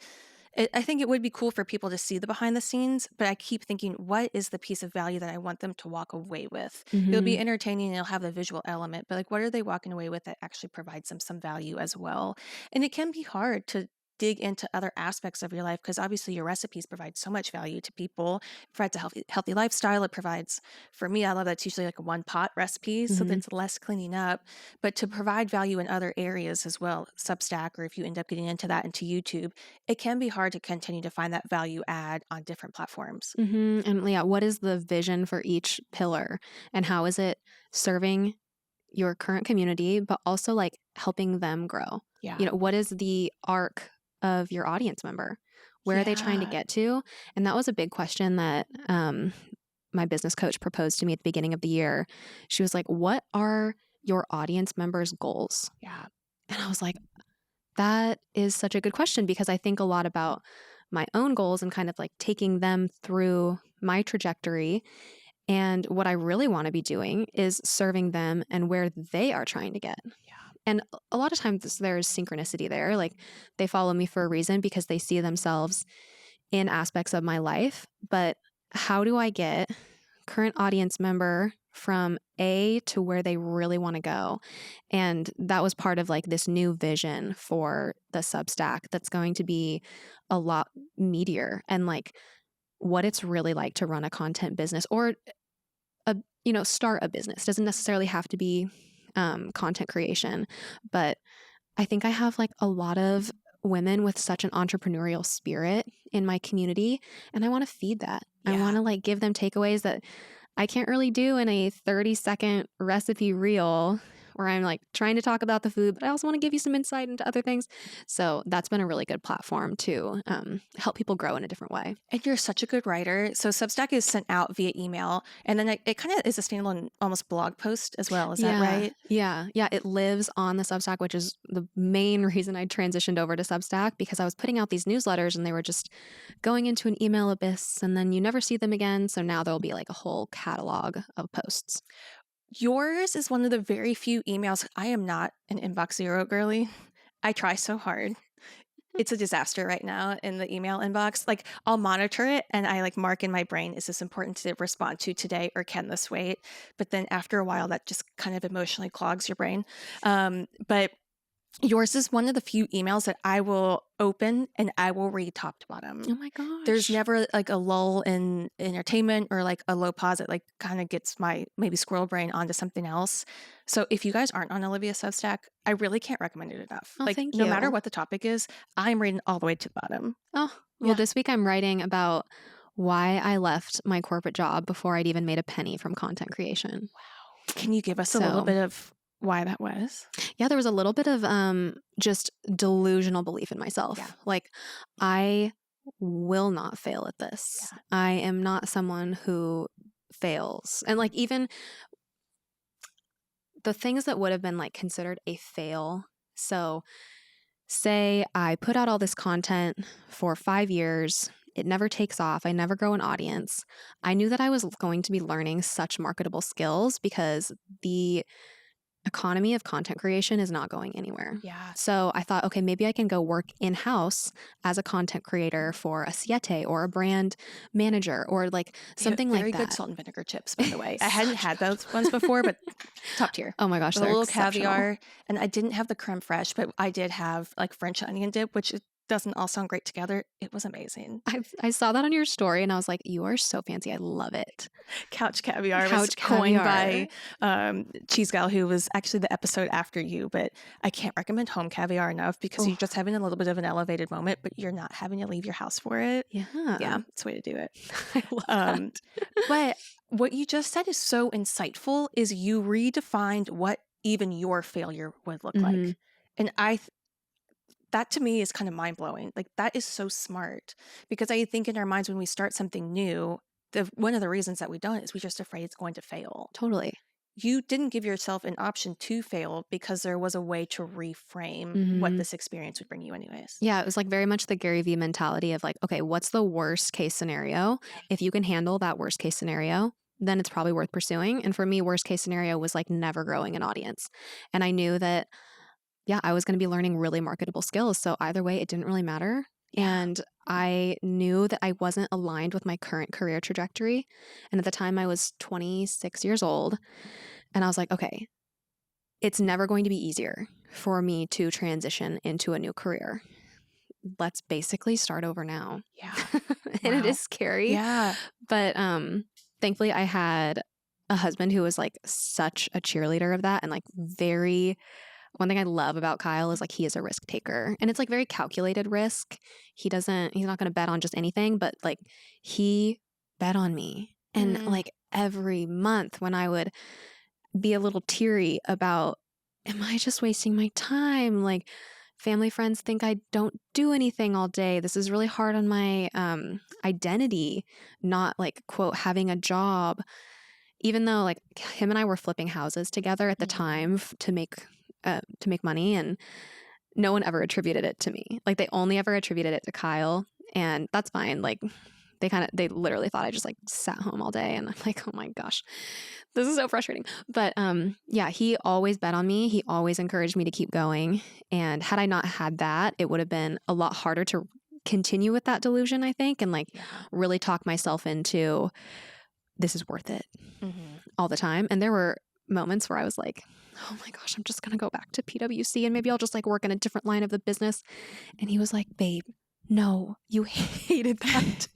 I think it would be cool for people to see the behind the scenes, but I keep thinking, what is the piece of value that I want them to walk away with? It'll be Hmm. entertaining and it'll have the visual element, but like, what are they walking away with that actually provides them some value as well? And it can be hard to dig into other aspects of your life because obviously your recipes provide so much value to people. It provides a healthy lifestyle. It provides, for me, I love that it's usually like a one pot recipe, so Hmm. that's less cleaning up, but to provide value in other areas as well, Substack, or if you end up getting into that into YouTube, it can be hard to continue to find that value add on different platforms. And yeah, what is the vision for each pillar and how is it serving your current community, but also like helping them grow? Yeah. What is the arc of your audience member? Where are they trying to Yeah. get to? And that was a big question that my business coach proposed to me at the beginning of the year. She was like, what are your audience members' goals? Yeah. And I was like, that is such a good question because I think a lot about my own goals and kind of like taking them through my trajectory. And what I really want to be doing is serving them and where they are trying to get. Yeah. And a lot of times there's synchronicity there. Like they follow me for a reason because they see themselves in aspects of my life. But how do I get current audience member from A to where they really want to go? And that was part of like this new vision for the Substack that's going to be a lot meatier and like what it's really like to run a content business or start a business. Doesn't necessarily have to be content creation, but I think I have like a lot of women with such an entrepreneurial spirit in my community, and I want to feed that. I want Yeah. to like give them takeaways that I can't really do in a 30-second recipe reel where I'm like trying to talk about the food, but I also want to give you some insight into other things. So that's been a really good platform to help people grow in a different way. And you're such a good writer. So Substack is sent out via email, and then it kind of is a standalone, almost blog post as well. Is that Yeah, right? yeah, yeah. It lives on the Substack, which is the main reason I transitioned over to Substack because I was putting out these newsletters and they were just going into an email abyss and then you never see them again. So now there'll be like a whole catalog of posts. Yours is one of the very few emails. I am not an inbox zero girly. I try so hard. It's a disaster right now in the email inbox. Like I'll monitor it and I like mark in my brain, is this important to respond to today or can this wait? But then after a while, that just kind of emotionally clogs your brain. But Yours is one of the few emails that I will open and I will read top to bottom. Oh my There's gosh. never like a lull in entertainment or like a low pause that like kind of gets my maybe squirrel brain onto something else. So if you guys aren't on Olivia Substack, I really can't recommend it enough. Oh, Like thank no matter you. what the topic is, I'm reading all the way to the bottom. Oh, well, Yeah. this week I'm writing about why I left my corporate job before I'd even made a penny from content creation. Can you give us a little So, bit of why that was? yeah, there was a little bit of just delusional belief in myself. Yeah. Like, I will not fail at this. Yeah. I am not someone who fails. And like even the things that would have been like considered a fail. So, say I put out all this content for 5 years. It never takes off. I never grow an audience. I knew that I was going to be learning such marketable skills because the economy of content creation is not going anywhere. Yeah. So I thought, okay, maybe I can go work in-house as a content creator for a Siete or a brand manager or like something like Very that. good salt and vinegar chips, by the way. I hadn't had those ones before, but top tier. Oh my gosh, With a they're little exceptional. caviar, and I didn't have the creme fraiche, but I did have like French onion dip, which it doesn't all sound great together. It was amazing. I saw that on your story and I was like, you are so fancy. I love it. Couch caviar was Couch coined caviar. by Cheese Gal, who was actually the episode after you, but I can't recommend home caviar enough because you're Oh. just having a little bit of an elevated moment, but you're not having to leave your house for it. Yeah. Yeah, it's a way to do it. I love that. But what you just said is so insightful is you redefined what even your failure would look Mhm. like. And that to me is kind of mind blowing. Like that is so smart because I think in our minds when we start something new, one of the reasons that we don't is we're just afraid it's going to fail. Totally. You didn't give yourself an option to fail because there was a way to reframe what Mhm. this experience would bring you anyways. Yeah, it was like very much the Gary Vee mentality of like, okay, what's the worst case scenario? If you can handle that worst case scenario, then it's probably worth pursuing. And for me, worst case scenario was like never growing an audience. And I knew that, yeah, I was going to be learning really marketable skills. So either way, it didn't really matter. Yeah. And I knew that I wasn't aligned with my current career trajectory. And at the time, I was 26 years old. And I was like, okay, it's never going to be easier for me to transition into a new career. Let's basically start over now. Yeah. And it Wow. is scary. Yeah. But thankfully I had a husband who was like such a cheerleader of that and like one thing I love about Kyle is like he is a risk taker and it's like very calculated risk. He's not going to bet on just anything, but like he bet on me. And like every month when I would be a little teary about, am I just wasting my time? Like family friends think I don't do anything all day. This is really hard on my identity, not like quote having a job. Even though like him and I were flipping houses together at the time to make money, and no one ever attributed it to me. Like they only ever attributed it to Kyle, and that's fine. Like they literally thought I just like sat home all day, and I'm like, oh my gosh, this is so frustrating. But yeah, he always bet on me. He always encouraged me to keep going. And had I not had that, it would have been a lot harder to continue with that delusion, I think, and like really talk myself into this is worth it all the time. And there were moments where I was like, oh my gosh, I'm just going to go back to PwC and maybe I'll just like work in a different line of the business. And he was like, babe, no, you hated that.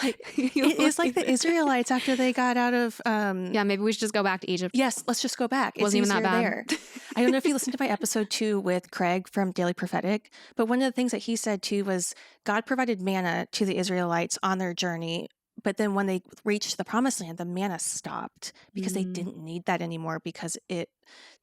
Like it is like the Israelites after they got out of yeah, maybe we should just go back to Egypt. Yes, let's just go back. It's Wasn't even that bad. there. I don't know if you listened to my episode 2 with Craig from Daily Prophetic, but one of the things that he said too was God provided manna to the Israelites on their journey. But then when they reached the promised land, the manna stopped because they didn't need that anymore because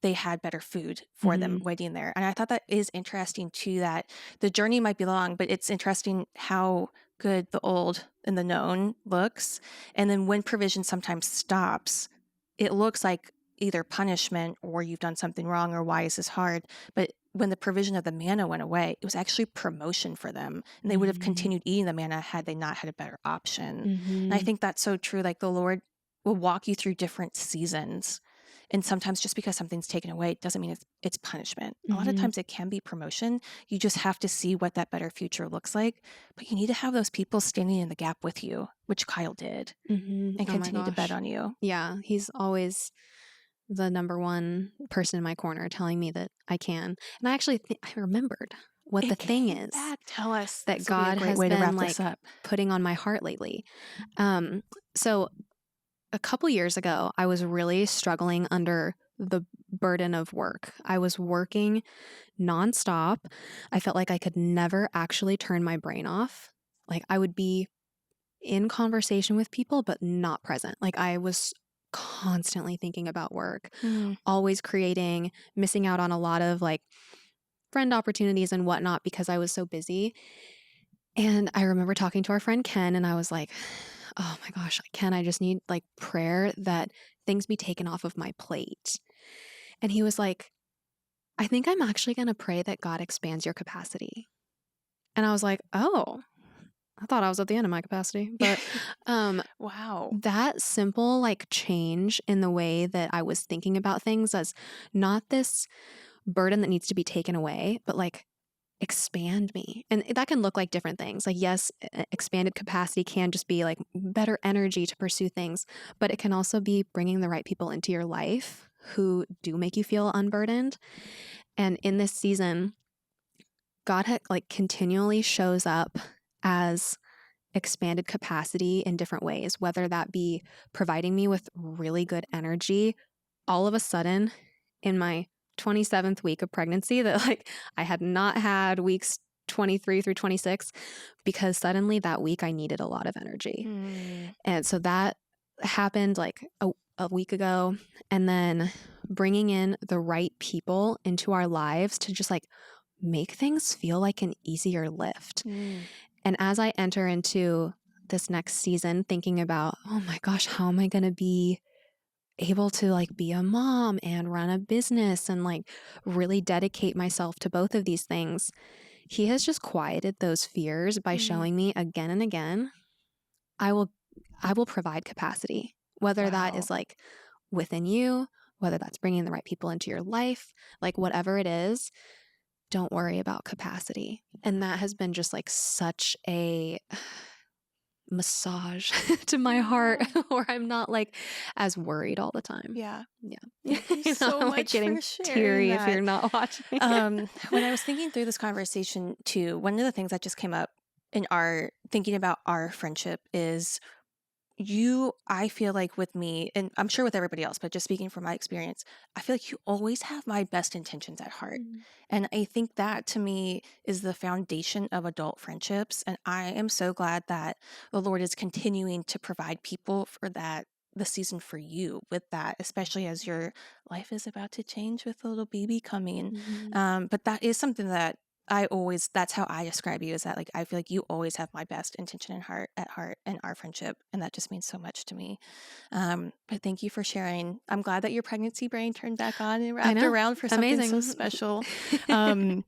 they had better food for them waiting there. And I thought that is interesting too, that the journey might be long, but it's interesting how good the old and the known looks. And then when provision sometimes stops, it looks like either punishment or you've done something wrong or why is this hard? But when the provision of the manna went away, it was actually promotion for them. And they would have continued eating the manna had they not had a better option. And I think that's so true. Like the Lord will walk you through different seasons. And sometimes just because something's taken away doesn't mean it's punishment. A lot of times it can be promotion. You just have to see what that better future looks like. But you need to have those people standing in the gap with you, which Kyle did, and continue to bet on you. Yeah, he's always the number one person in my corner telling me that I can. And I actually I remembered what the It thing came is back. Tell us. that This will be a God great has way to been wrap this like up. putting on my heart lately. So a couple years ago, I was really struggling under the burden of work. I was working nonstop. I felt like I could never actually turn my brain off. Like I would be in conversation with people, but not present. Like I was constantly thinking about work, Mm. always creating, missing out on a lot of like friend opportunities and whatnot because I was so busy. And I remember talking to our friend Ken, and I was like, oh my gosh, Ken, I just need like prayer that things be taken off of my plate. And he was like, I think I'm actually going to pray that God expands your capacity. And I was like, oh, I thought I was at the end of my capacity. But Wow. that simple like change in the way that I was thinking about things as not this burden that needs to be taken away, but like expand me. And that can look like different things. Like, yes, expanded capacity can just be like better energy to pursue things, but it can also be bringing the right people into your life who do make you feel unburdened. And in this season, God like continually shows up as expanded capacity in different ways, whether that be providing me with really good energy. All of a sudden, in my 27th week of pregnancy, that like I had not had weeks 23 through 26, because suddenly that week I needed a lot of energy. Mm. And so that happened like a week ago. And then bringing in the right people into our lives to just like make things feel like an easier lift. Mm. And as I enter into this next season, thinking about, oh my gosh, how am I going to be able to like be a mom and run a business and like really dedicate myself to both of these things? He has just quieted those fears by Mm. showing me again and again, I will provide capacity, whether that Wow. is like within you, whether that's bringing the right people into your life, like whatever it is, don't worry about capacity. And that has been just like such a massage to my heart where I'm not like as worried all the time. Yeah. Yeah. Thank you You know, so I'm like much getting for sharing teary if that. you're not watching. When I was thinking through this conversation too, one of the things that just came up in our thinking about our friendship is I feel like with me, and I'm sure with everybody else, but just speaking from my experience, I feel like you always have my best intentions at heart. Mm. And I think that to me is the foundation of adult friendships. And I am so glad that the Lord is continuing to provide people for that, the season for you with that, especially as your life is about to change with a little baby coming. Mhm. But that is something that that's how I describe you, is that like I feel like you always have my best intention at heart in our friendship, and that just means so much to me. But thank you for sharing. I'm glad that your pregnancy brain turned back on and I wrapped know. around for something so Amazing. special. Um,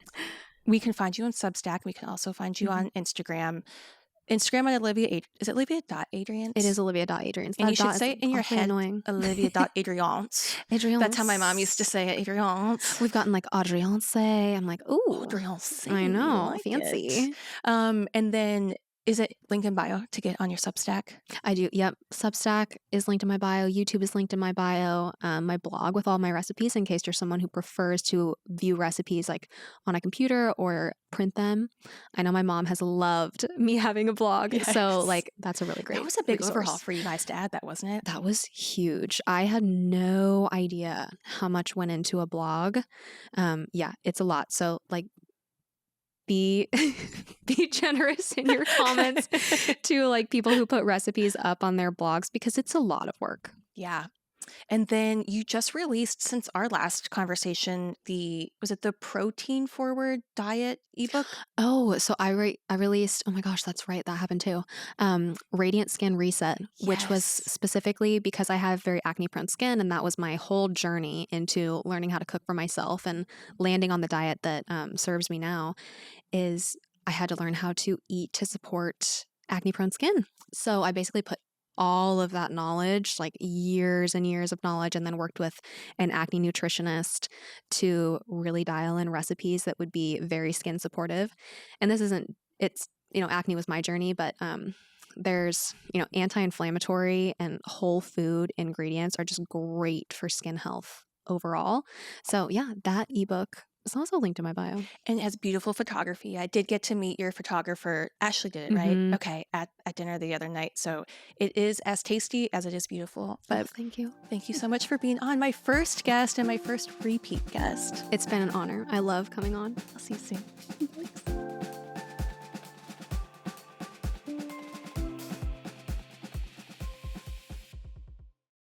we can find you on Substack. We can also find you Mhm. on Instagram. Instagram at is it It Olivia.Adriance? is Olivia.Adriance. And you That should dot is say it in your awfully head, annoying. Olivia.Adriance. That's how my mom used to Adriance. say it, Adriance. We've gotten like Adriance. I'm like, ooh, Adriance, I I know, like it. fancy. And then is it link in bio to get on your Substack? I do. Yep. Substack is linked in my bio. YouTube is linked in my bio. My blog with all my recipes, in case you're someone who prefers to view recipes like on a computer or print them. I know my mom has loved me having a blog. So, Yes. like, that's a really That great was a big overhaul resource. for you guys to add that, wasn't it? That was huge. I had no idea how much went into a blog. Yeah, it's a lot. So, like, be be generous in your comments to like people who put recipes up on their blogs, because it's a lot of work. Yeah. And then you just released, since our last conversation, was it the protein forward diet ebook? Oh, so I released, oh my gosh, that's right, that happened too. Radiant Skin Reset, which was Yes. specifically because I have very acne prone skin, and that was my whole journey into learning how to cook for myself and landing on the diet that serves me now. Is I had to learn how to eat to support acne prone skin. So I basically put all of that knowledge, like years and years of knowledge, and then worked with an acne nutritionist to really dial in recipes that would be very skin supportive. And this isn't, it's, acne was my journey, but There's, anti-inflammatory and whole food ingredients are just great for skin health overall. So yeah, that ebook is also linked in my bio. And it has beautiful photography. I did get to meet your photographer. Ashley did it, right? Mhm. Okay, at dinner the other night. So it is as tasty as it is beautiful. But Thank you. thank you so much for being on, my first guest and my first repeat guest. It's been an honor. I love coming on. I'll see you soon.